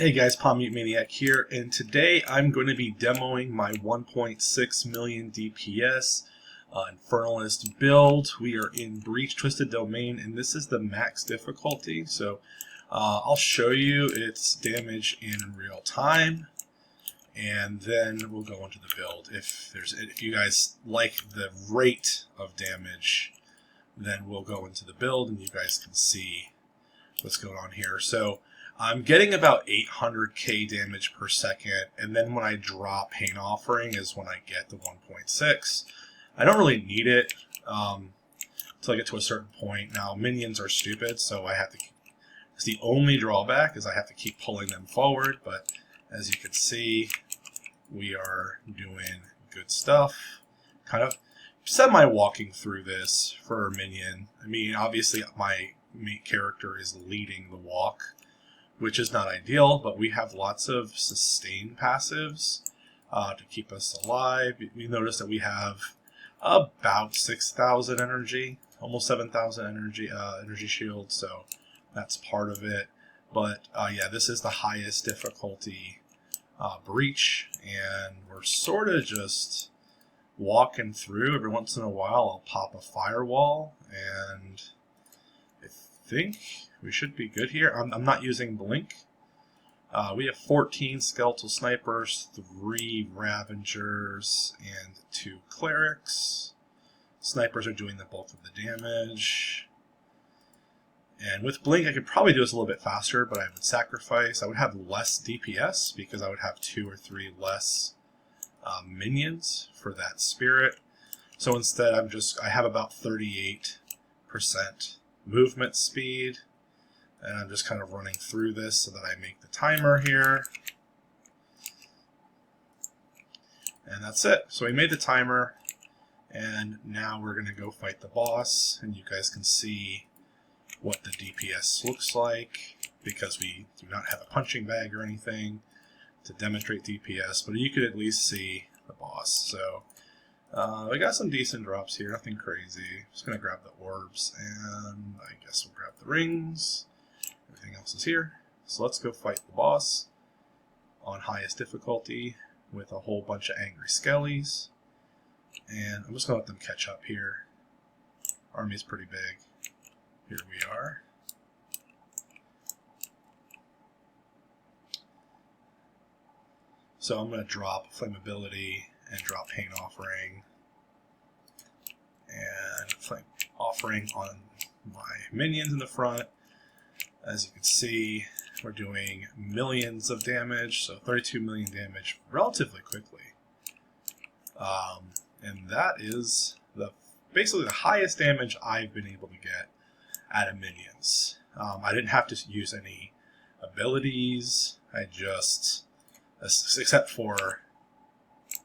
Hey guys, Palm Maniac here, and today I'm going to be demoing my 1.6 million DPS Infernalist build. We are in Breach Twisted Domain, and this is the max difficulty. So I'll show you its damage in real time, and then we'll go into the build. If you guys like the rate of damage, then we'll go into the build, and you guys can see what's going on here. So I'm getting about 800k damage per second, and then when I drop Pain Offering is when I get the 1.6. I don't really need it until I get to a certain point. Now, minions are stupid, so I have to. It's the only drawback is I have to keep pulling them forward, but as you can see, we are doing good stuff. Kind of semi-walking through this for a minion. I mean, obviously my main character is leading the walk, which is not ideal, but we have lots of sustain passives to keep us alive. We notice that we have about 6,000 energy, almost 7,000 energy shield, so that's part of it. But yeah, this is the highest difficulty breach, and we're sort of just walking through. Every once in a while I'll pop a firewall, and I think we should be good here. I'm not using Blink. We have 14 Skeletal Snipers, 3 Ravangers, and 2 Clerics. Snipers are doing the bulk of the damage. And with Blink, I could probably do this a little bit faster, but I would sacrifice. I would have less DPS because I would have 2 or 3 less minions for that spirit. So instead, I have about 38% movement speed, and I'm just kind of running through this so that I make the timer here, and that's it. So we made the timer, and now we're going to go fight the boss, and you guys can see what the DPS looks like because we do not have a punching bag or anything to demonstrate DPS, but you could at least see the boss. So I got some decent drops here, nothing crazy. Just going to grab the orbs, and I guess we'll grab the rings. Everything else is here. So let's go fight the boss on highest difficulty with a whole bunch of angry skellies. And I'm just going to let them catch up here. Army's pretty big. Here we are. So I'm going to drop Flammability and drop Pain Offering. And Flame Offering on my minions in the front. As you can see, we're doing millions of damage, so 32 million damage relatively quickly. And that is basically the highest damage I've been able to get out of minions. I didn't have to use any abilities. I just, except for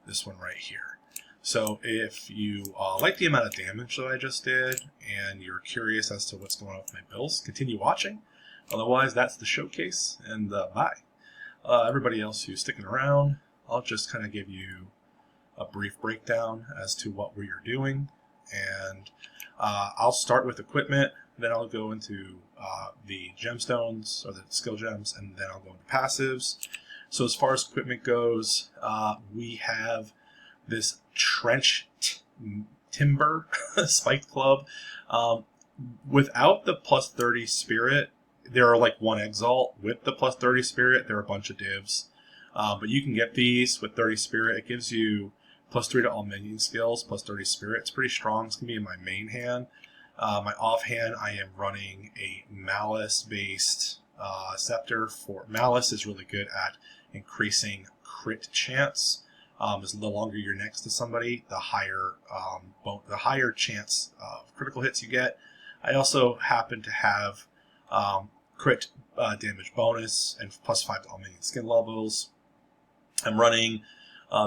this one right here. So if you like the amount of damage that I just did, and you're curious as to what's going on with my builds, continue watching. Otherwise, that's the showcase, and bye. Everybody else who's sticking around, I'll just kind of give you a brief breakdown as to what we are doing. And I'll start with equipment, then I'll go into the gemstones, or the skill gems, and then I'll go into passives. So as far as equipment goes, we have this trench timber spiked club. Without the plus 30 spirit, there are like 1 Exile. With the plus 30 spirit, there are a bunch of divs. But you can get these with 30 spirit. It gives you plus 3 to all minion skills, plus 30 spirit. It's pretty strong. It's going to be in my main hand. My offhand, I am running a Malice-based scepter. Malice is really good at increasing crit chance. As the longer you're next to somebody, the higher chance of critical hits you get. I also happen to have crit damage bonus and plus 5 to all minion skin levels. I'm running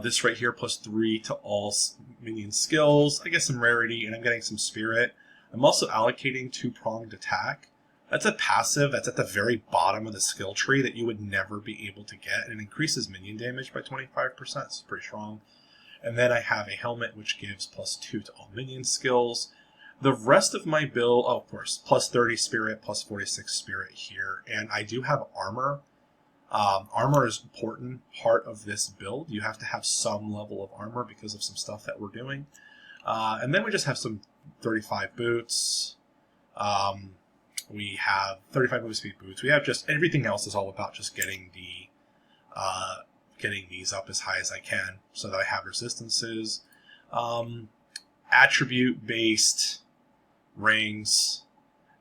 this right here, plus 3 to all minion skills. I get some rarity, and I'm getting some spirit. I'm also allocating 2-pronged attack. That's a passive that's at the very bottom of the skill tree that you would never be able to get, and it increases minion damage by 25%. It's pretty strong. And then I have a helmet which gives plus 2 to all minion skills. The rest of my build, oh, of course, plus 30 spirit, plus 46 spirit here. And I do have armor Armor is an important part of this build. You have to have some level of armor because of some stuff that we're doing. And then we just have some 35 boots. We have 35 move speed boots. We have just everything else is all about just getting these up as high as I can so that I have resistances. Attribute based rings,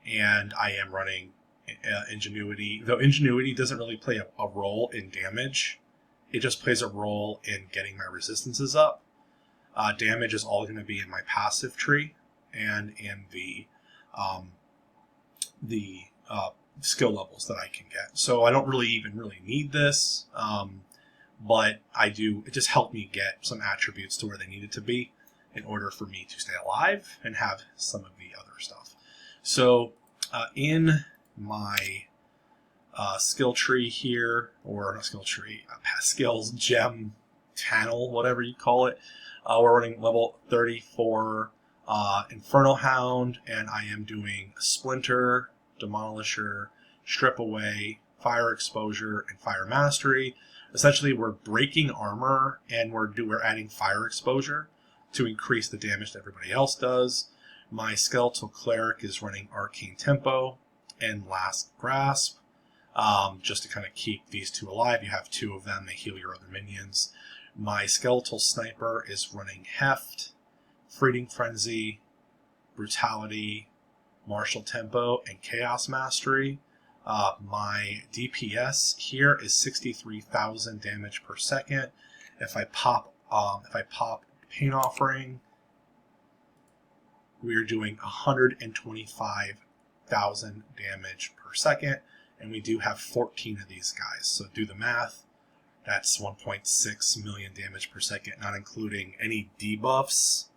and I am running ingenuity, though ingenuity doesn't really play a role in damage. It just plays a role in getting my resistances up. Damage is all going to be in my passive tree and in the skill levels that I can get. So I don't really need this, but I do. It just helped me get some attributes to where they needed to be in order for me to stay alive and have some of the other stuff. So in my skill tree here, or not skill tree, skills gem panel, whatever you call it, we're running level 34 Infernal Hound, and I am doing Splinter, Demolisher, Strip Away, Fire Exposure, and Fire Mastery. Essentially, we're breaking armor, and we're adding Fire Exposure to increase the damage that everybody else does. My Skeletal Cleric is running Arcane Tempo and Last Grasp, just to kind of keep these two alive. You have two of them, they heal your other minions. My Skeletal Sniper is running Heft, Fleeting Frenzy, Brutality, Martial Tempo, and Chaos Mastery. My DPS here is 63,000 damage per second. If I pop Pain Offering, we are doing 125,000 damage per second, and we do have 14 of these guys. So do the math. That's 1.6 million damage per second, not including any debuffs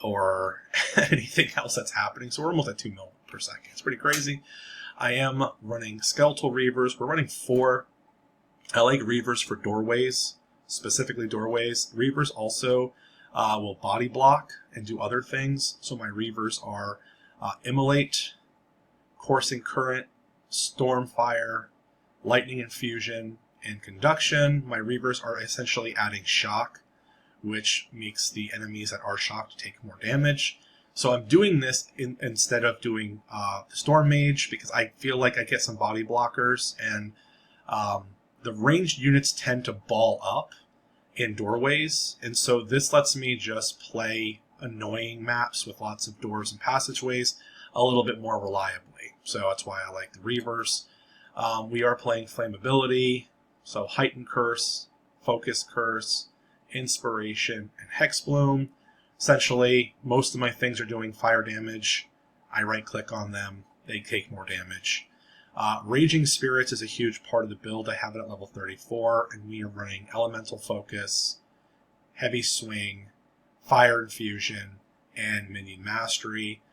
or anything else that's happening. So we're almost at 2 mil per second. It's pretty crazy. I am running Skeletal Reavers. We're running 4. I like Reavers for doorways, specifically doorways. Reavers also will body block and do other things. So my Reavers are Immolate, Coursing Current, Stormfire, Lightning Infusion, and Conduction. My Reavers are essentially adding Shock, which makes the enemies that are shocked take more damage. So I'm doing this instead of doing the Storm Mage, because I feel like I get some body blockers, and the ranged units tend to ball up in doorways, and so this lets me just play annoying maps with lots of doors and passageways a little bit more reliably. So that's why I like the Reavers. We are playing Flammability, so Heightened Curse, Focus Curse, Inspiration, and Hexbloom. Essentially, most of my things are doing fire damage. I right-click on them, they take more damage. Raging Spirits is a huge part of the build. I have it at level 34, and we are running Elemental Focus, Heavy Swing, Fire Infusion, and Minion Mastery.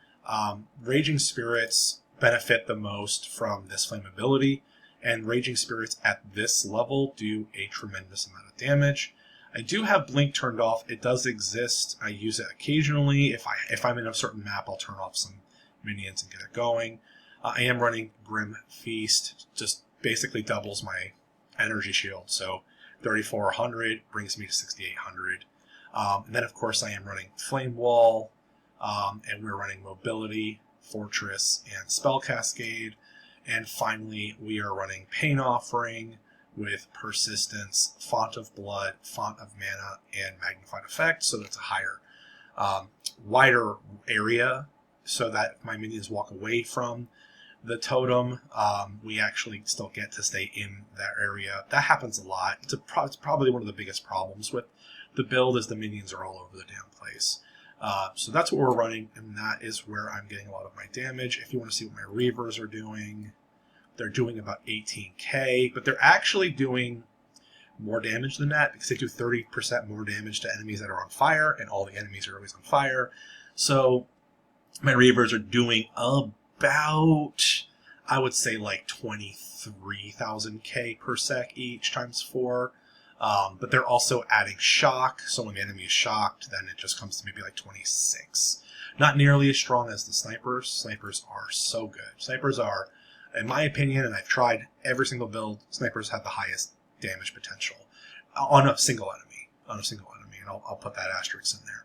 Raging Spirits benefit the most from this flammability, and Raging Spirits at this level do a tremendous amount of damage. I do have Blink turned off. It does exist. I use it occasionally. If I'm in a certain map, I'll turn off some minions and get it going. I am running Grim Feast, just basically doubles my energy shield. So 3,400 brings me to 6,800. And then, of course, I am running Flame Wall, and we're running Mobility, Fortress, and Spell Cascade. And finally, we are running Pain Offering with Persistence, Font of Blood, Font of Mana, and Magnified Effect. So that's a higher, wider area, so that if my minions walk away from the totem, we actually still get to stay in that area. That happens a lot. It's probably one of the biggest problems with the build is the minions are all over the damn place. So that's what we're running, and that is where I'm getting a lot of my damage. If you want to see what my Reavers are doing, they're doing about 18k, but they're actually doing more damage than that because they do 30% more damage to enemies that are on fire, and all the enemies are always on fire. So my Reavers are doing about, I would say, like 23,000k per sec each times 4. But they're also adding shock, so when the enemy is shocked, then it just comes to maybe like 26. Not nearly as strong as the snipers. Snipers are so good. Snipers are In my opinion, and I've tried every single build, snipers have the highest damage potential on a single enemy. And I'll put that asterisk in there.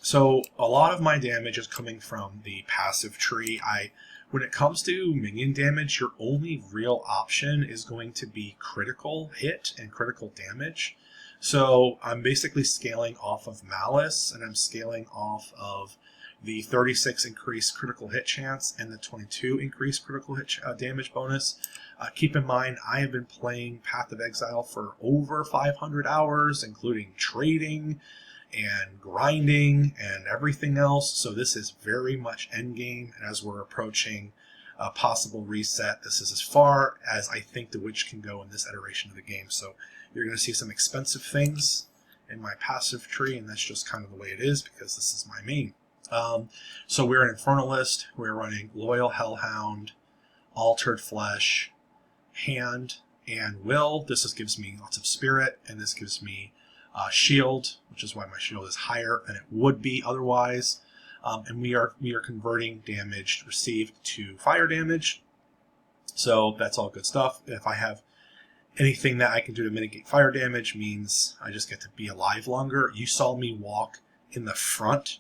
So a lot of my damage is coming from the passive tree. When it comes to minion damage, your only real option is going to be critical hit and critical damage. So I'm basically scaling off of Malice, and I'm scaling off of the 36 increased critical hit chance and the 22 increased critical hit damage bonus. Keep in mind, I have been playing Path of Exile for over 500 hours, including trading and grinding and everything else. So this is very much endgame. And as we're approaching a possible reset, this is as far as I think the Witch can go in this iteration of the game. So you're going to see some expensive things in my passive tree, and that's just kind of the way it is because this is my main. So we're an Infernalist. We're running Loyal Hellhound, Altered Flesh, Hand, and Will. This just gives me lots of spirit, and this gives me shield, which is why my shield is higher than it would be otherwise. And we are converting damage received to fire damage. So that's all good stuff. If I have anything that I can do to mitigate fire damage, means I just get to be alive longer. You saw me walk in the front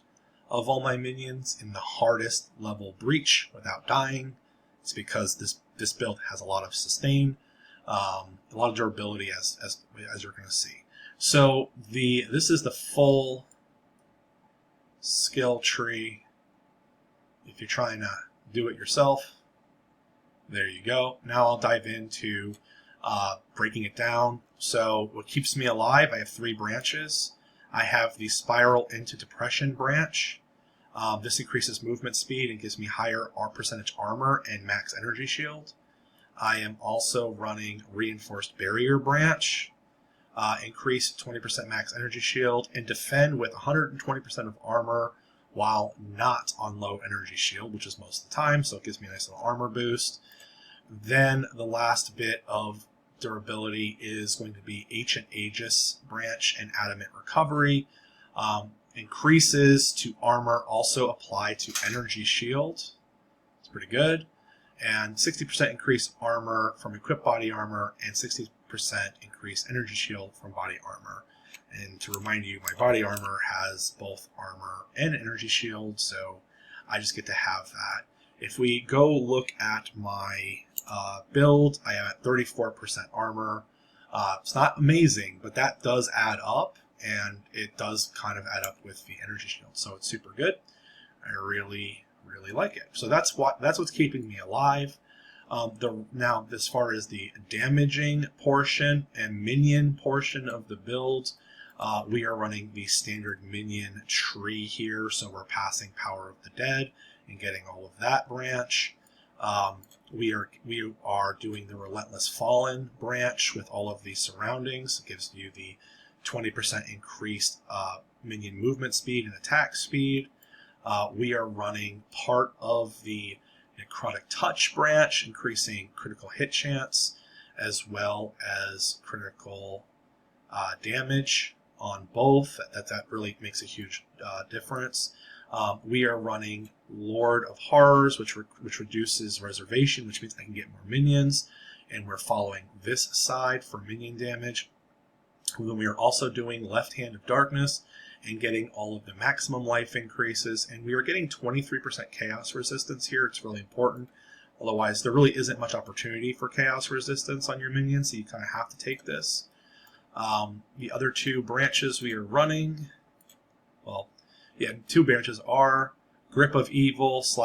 of all my minions in the hardest level breach without dying. It's because this build has a lot of sustain, a lot of durability, as you're going to see. So this is the full skill tree. If you're trying to do it yourself, there you go. Now I'll dive into breaking it down. So what keeps me alive, I have 3 branches. I have the Spiral into Depression branch. This increases movement speed and gives me higher percentage armor and max energy shield. I am also running Reinforced Barrier branch. Increase 20% max energy shield, and defend with 120% of armor while not on low energy shield, which is most of the time, so it gives me a nice little armor boost. Then the last bit of durability is going to be Ancient Aegis branch and Adamant Recovery. Increases to armor also apply to energy shield. It's pretty good. And 60% increased armor from equipped body armor and 60% increased energy shield from body armor. And to remind you, my body armor has both armor and energy shield, so I just get to have that. If we go look at my build, I am at 34% armor. It's not amazing, but that does add up, and it does kind of add up with the energy shield, so it's super good. I really like it. So that's what's keeping me alive. Now, as far as the damaging portion and minion portion of the build, we are running the standard minion tree here. So we're passing Power of the Dead and getting all of that branch. We are doing the Relentless Fallen branch with all of the surroundings. It gives you the 20% increased minion movement speed and attack speed. We are running part of the Necrotic Touch branch, increasing critical hit chance as well as critical damage on both. That really makes a huge difference. We are running Lord of Horrors, which reduces reservation, which means I can get more minions, and we're following this side for minion damage. We are also doing Left Hand of Darkness and getting all of the maximum life increases, and we are getting 23% chaos resistance here. It's really important. Otherwise, there really isn't much opportunity for chaos resistance on your minions, so you kind of have to take this. The other 2 branches we are running, 2 branches are Grip of Evil /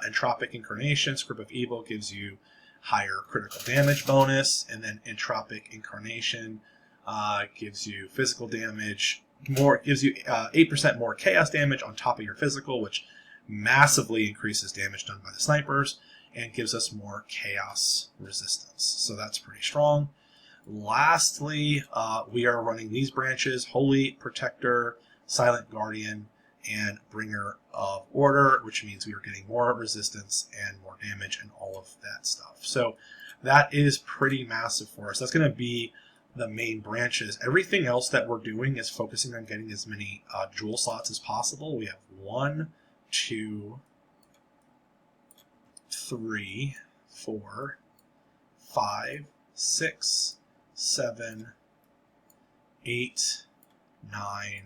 Entropic Incarnations. Grip of Evil gives you higher critical damage bonus, and then Entropic Incarnation gives you physical damage. Gives you 8% more chaos damage on top of your physical, which massively increases damage done by the snipers and gives us more chaos resistance. So that's pretty strong. Lastly, we are running these branches: Holy Protector, Silent Guardian, and Bringer of Order, which means we are getting more resistance and more damage and all of that stuff. So that is pretty massive for us. That's going to be the main branches. Everything else that we're doing is focusing on getting as many jewel slots as possible. We have 1, 2, 3, 4, 5, 6, 7, 8, 9,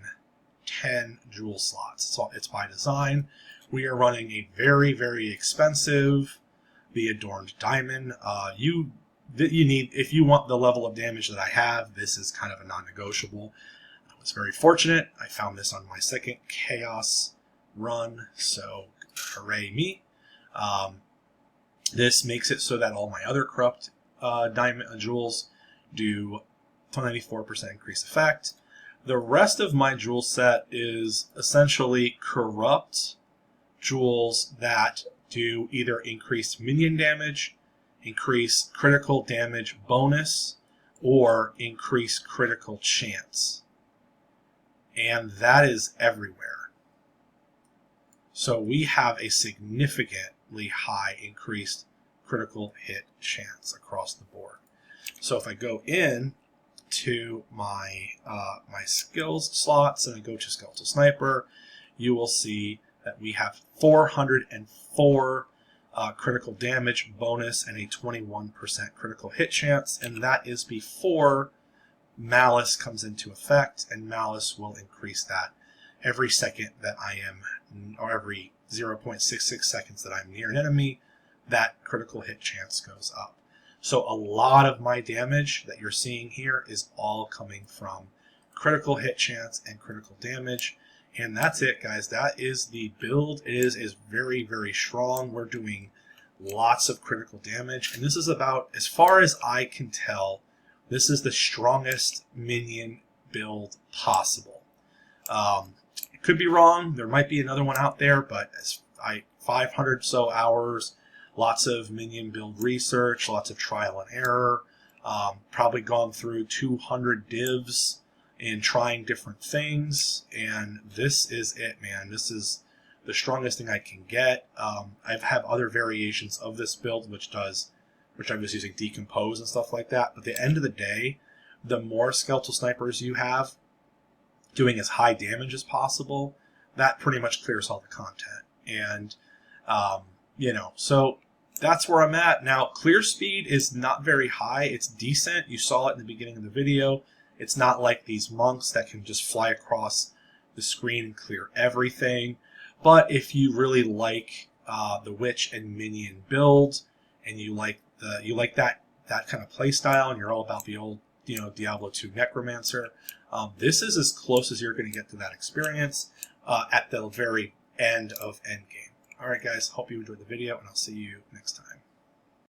10 jewel slots. So it's by design. We are running a very, very expensive, the Adorned Diamond. You need, if you want the level of damage that I have, this is kind of a non-negotiable. I was very fortunate. I found this on my second Chaos run, so hooray me. This makes it so that all my other corrupt diamond jewels do 94% increase effect. The rest of my jewel set is essentially corrupt jewels that do either increase minion damage, increase critical damage bonus, or increase critical chance. And that is everywhere. So we have a significantly high increased critical hit chance across the board. So if I go in to my skills slots and I go to Skeletal Sniper, you will see that we have 404 critical damage bonus and a 21% critical hit chance, and that is before Malice comes into effect, and Malice will increase that every second that I am, or every 0.66 seconds that I'm near an enemy, that critical hit chance goes up. So a lot of my damage that you're seeing here is all coming from critical hit chance and critical damage. And that's it, guys. That is the build. It is very, very strong. We're doing lots of critical damage. And this is about, as far as I can tell, this is the strongest minion build possible. It could be wrong. There might be another one out there, but 500 so hours, lots of minion build research, lots of trial and error, probably gone through 200 divs and trying different things, and this is it, man. This is the strongest thing I can get. I've had other variations of this build, which I was using Decompose and stuff like that, but at the end of the day, the more Skeletal Snipers you have doing as high damage as possible, that pretty much clears all the content. And so that's where I'm at. Now, clear speed is not very high. It's decent. You saw it in the beginning of the video. It's not like these monks that can just fly across the screen and clear everything. But if you really like the witch and minion build, and you like that kind of play style, and you're all about the old Diablo 2 Necromancer, this is as close as you're going to get to that experience at the very end of Endgame. All right, guys. Hope you enjoyed the video, and I'll see you next time.